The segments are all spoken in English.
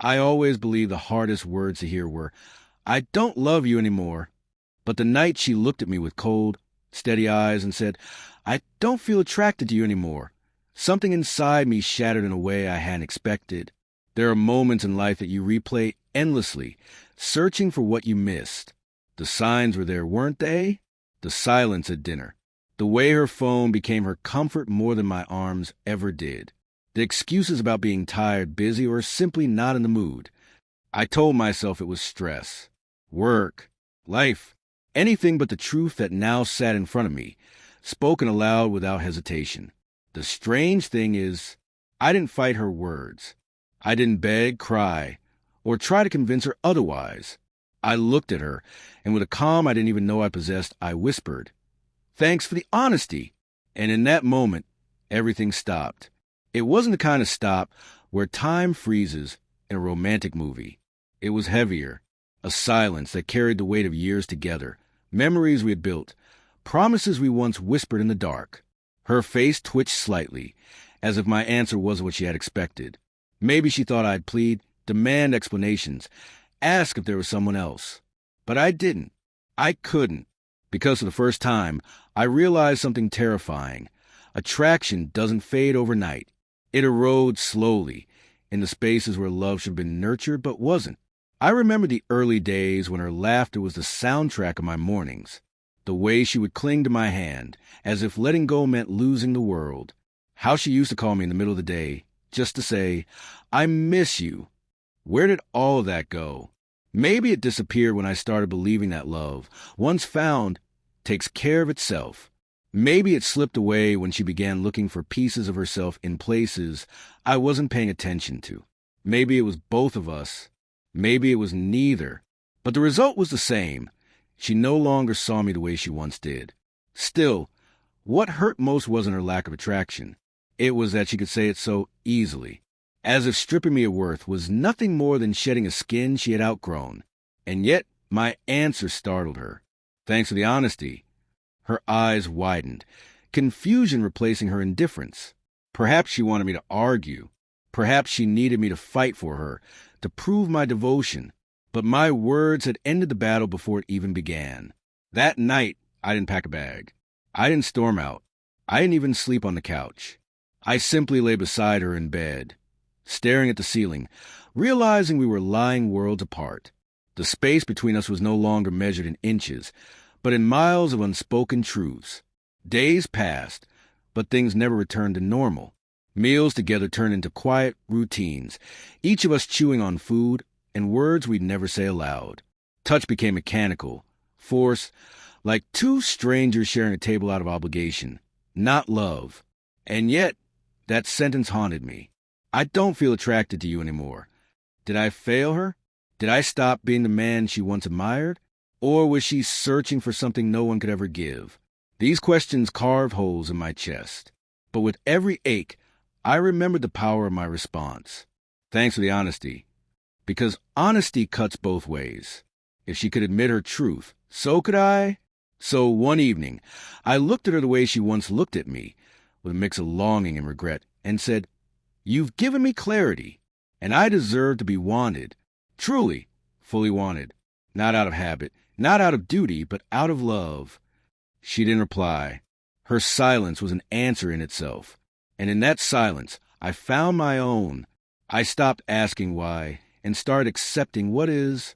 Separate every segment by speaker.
Speaker 1: I always believed the hardest words to hear were, "I don't love you anymore." But the night she looked at me with cold, steady eyes and said, "I don't feel attracted to you anymore," something inside me shattered in a way I hadn't expected. There are moments in life that you replay endlessly, searching for what you missed. The signs were there, weren't they? The silence at dinner. The way her phone became her comfort more than my arms ever did. The excuses about being tired, busy, or simply not in the mood. I told myself it was stress, work, life, anything but the truth that now sat in front of me, spoken aloud without hesitation. The strange thing is, I didn't fight her words. I didn't beg, cry, or try to convince her otherwise. I looked at her, and with a calm I didn't even know I possessed, I whispered, "Thanks for the honesty." And in that moment, everything stopped. It wasn't the kind of stop where time freezes in a romantic movie. It was heavier, a silence that carried the weight of years together, memories we had built, promises we once whispered in the dark. Her face twitched slightly, as if my answer wasn't what she had expected. Maybe she thought I'd plead, demand explanations, ask if there was someone else. But I didn't. I couldn't. Because for the first time, I realized something terrifying. Attraction doesn't fade overnight. It erodes slowly, in the spaces where love should have been nurtured but wasn't. I remember the early days when her laughter was the soundtrack of my mornings. The way she would cling to my hand, as if letting go meant losing the world. How she used to call me in the middle of the day, just to say, "I miss you." Where did all of that go? Maybe it disappeared when I started believing that love, once found, takes care of itself. Maybe it slipped away when she began looking for pieces of herself in places I wasn't paying attention to. Maybe it was both of us. Maybe it was neither. But the result was the same. She no longer saw me the way she once did. Still, what hurt most wasn't her lack of attraction. It was that she could say it so easily, as if stripping me of worth was nothing more than shedding a skin she had outgrown. And yet, my answer startled her. Thanks for the honesty. Her eyes widened, confusion replacing her indifference. Perhaps she wanted me to argue. Perhaps she needed me to fight for her, to prove my devotion. But my words had ended the battle before it even began. That night, I didn't pack a bag. I didn't storm out. I didn't even sleep on the couch. I simply lay beside her in bed, staring at the ceiling, realizing we were lying worlds apart. The space between us was no longer measured in inches, but in miles of unspoken truths. Days passed, but things never returned to normal. Meals together turned into quiet routines, each of us chewing on food and words we'd never say aloud. Touch became mechanical, forced, like two strangers sharing a table out of obligation, not love. And yet, that sentence haunted me. I don't feel attracted to you anymore. Did I fail her? Did I stop being the man she once admired? Or was she searching for something no one could ever give? These questions carved holes in my chest. But with every ache, I remembered the power of my response. Thanks for the honesty. Because honesty cuts both ways. If she could admit her truth, so could I. So one evening, I looked at her the way she once looked at me, with a mix of longing and regret, and said, "You've given me clarity, and I deserve to be wanted. Truly, fully wanted. Not out of habit, not out of duty, but out of love." She didn't reply. Her silence was an answer in itself. And in that silence, I found my own. I stopped asking why and started accepting what is.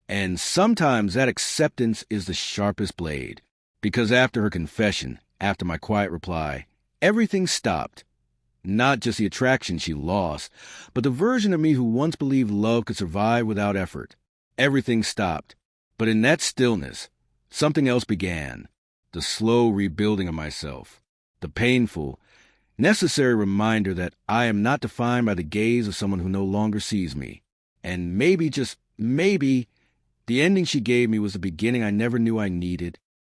Speaker 1: And sometimes that acceptance is the sharpest blade. Because after her confession, after my quiet reply, everything stopped. Not just the attraction she lost, but the version of me who once believed love could survive without effort. Everything stopped. But in that stillness, something else began. The slow rebuilding of myself. The painful, necessary reminder that I am not defined by the gaze of someone who no longer sees me. And maybe, just maybe, the ending she gave me was the beginning I never knew I needed.